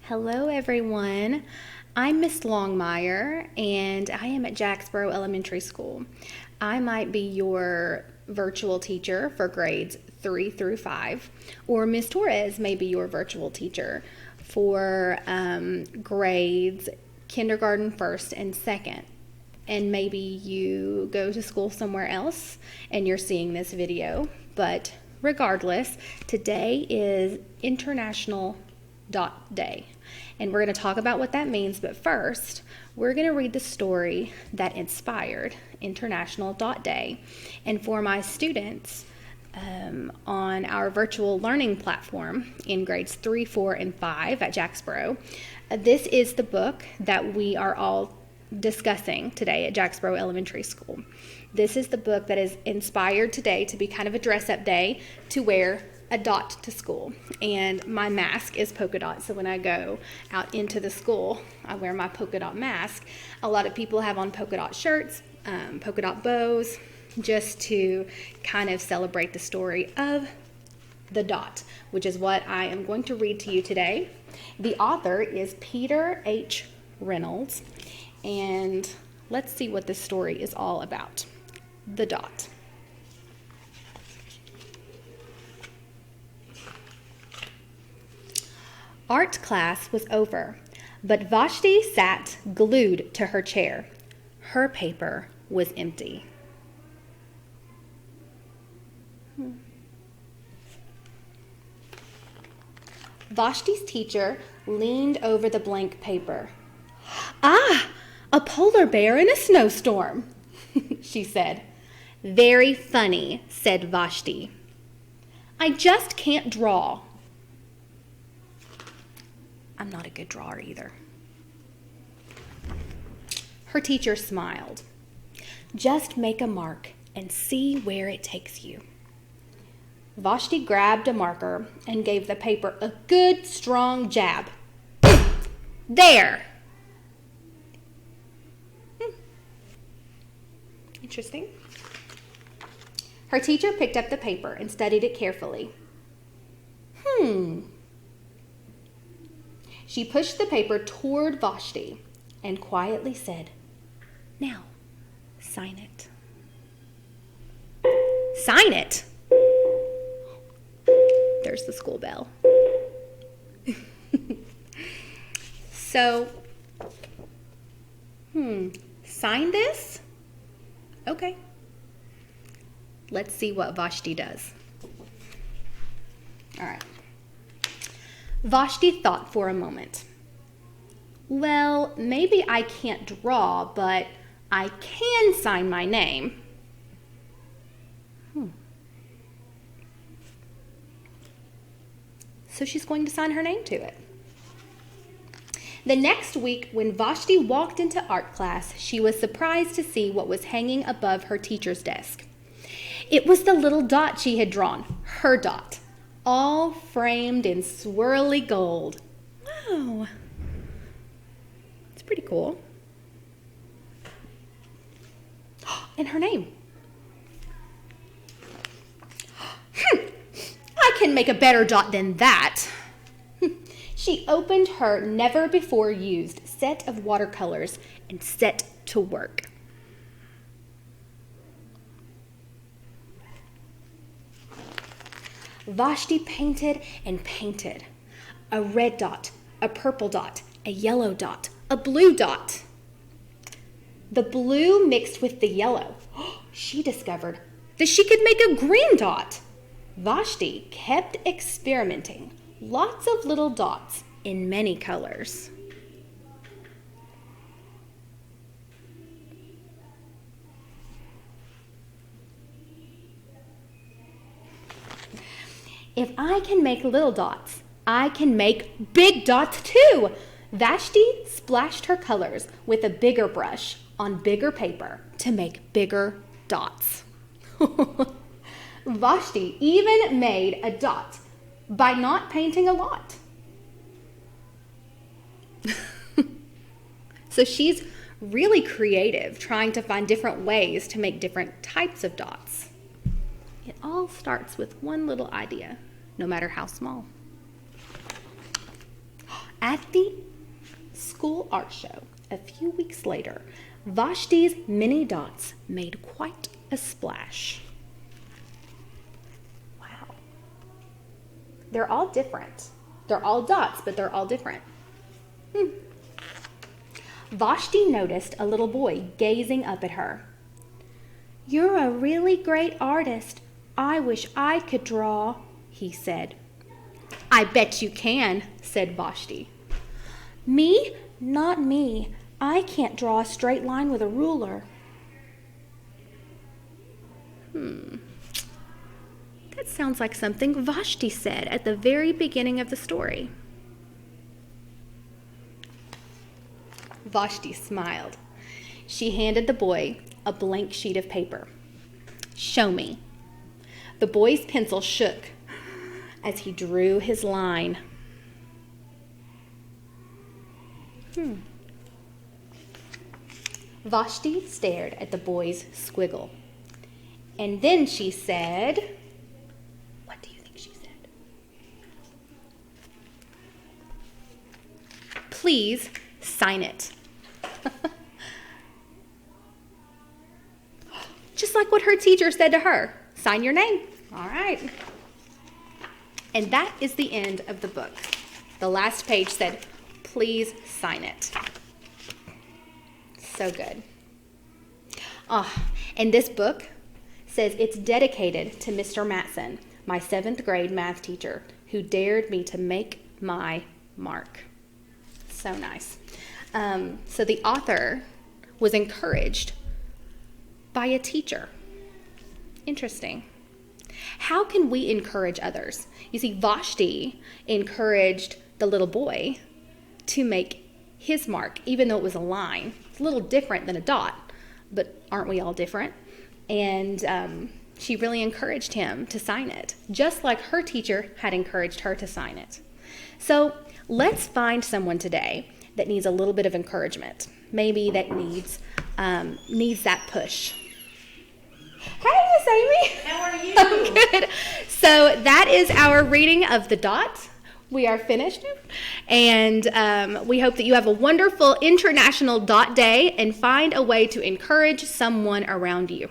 Hello, everyone. I'm Miss Longmire, and I am at Jacksboro Elementary School. I might be your virtual teacher for grades 3 through 5, or Miss Torres may be your virtual teacher for grades kindergarten, first, and second. And maybe you go to school somewhere else and you're seeing this video, but regardless, today is International Dot Day, and we're going to talk about what that means. But first, we're going to read the story that inspired International Dot Day. And for my students on our virtual learning platform in grades 3, 4, and 5 at Jacksboro, this is the book that we are all discussing today at Jacksboro Elementary School. This is the book that is inspired today to be kind of a dress-up day to wear a dot to school. And my mask is polka dot, so when I go out into the school, I wear my polka dot mask. A lot of people have on polka dot shirts, polka dot bows, just to kind of celebrate the story of the dot, which is what I am going to read to you today. The author is Peter H. Reynolds, and let's see what this story is all about. The dot. Art class was over, but Vashti sat glued to her chair. Her paper was empty. Vashti's teacher leaned over the blank paper. "Ah, a polar bear in a snowstorm," she said. "Very funny," said Vashti. "I just can't draw." I'm not a good drawer either. Her teacher smiled. "Just make a mark and see where it takes you." Vashti grabbed a marker and gave the paper a good strong jab. There! Interesting. Her teacher picked up the paper and studied it carefully. She pushed the paper toward Vashti and quietly said, "Now, sign it." Sign it? There's the school bell. So, sign this? Okay. Let's see what Vashti does. All right. Vashti thought for a moment. Well, maybe I can't draw, but I can sign my name. So she's going to sign her name to it. The next week, when Vashti walked into art class, she was surprised to see what was hanging above her teacher's desk. It was the little dot she had drawn, her dot, all framed in swirly gold. Wow. It's pretty cool. And her name. I can make a better dot than that. She opened her never-before-used set of watercolors and set to work. Vashti painted and painted. A red dot, a purple dot, a yellow dot, a blue dot. The blue mixed with the yellow. She discovered that she could make a green dot. Vashti kept experimenting. Lots of little dots in many colors. If I can make little dots, I can make big dots too. Vashti splashed her colors with a bigger brush on bigger paper to make bigger dots. Vashti even made a dot by not painting a lot. So she's really creative, trying to find different ways to make different types of dots. It all starts with one little idea, no matter how small. At the school art show a few weeks later, Vashti's mini dots made quite a splash. Wow. They're all different. They're all dots, but they're all different. Vashti noticed a little boy gazing up at her. "You're a really great artist. I wish I could draw," he said. "I bet you can," said Vashti. "Me? Not me. I can't draw a straight line with a ruler." That sounds like something Vashti said at the very beginning of the story. Vashti smiled. She handed the boy a blank sheet of paper. "Show me." The boy's pencil shook as he drew his line. Vashti stared at the boy's squiggle. And then she said, what do you think she said? "Please sign it." Just like what her teacher said to her. Sign your name. All right. And that is the end of the book. The last page said, "Please sign it." So good. And this book says it's dedicated to Mr. Matson, my 7th grade math teacher, who dared me to make my mark. So nice. So the author was encouraged by a teacher. Interesting. How can we encourage others? You see, Vashti encouraged the little boy to make his mark, even though it was a line. It's a little different than a dot, but aren't we all different? And she really encouraged him to sign it, just like her teacher had encouraged her to sign it. So let's find someone today that needs a little bit of encouragement, maybe that needs that push. Hey, Miss Amy. How are you? I'm good. So that is our reading of the dot. We are finished, and we hope that you have a wonderful International Dot Day and find a way to encourage someone around you.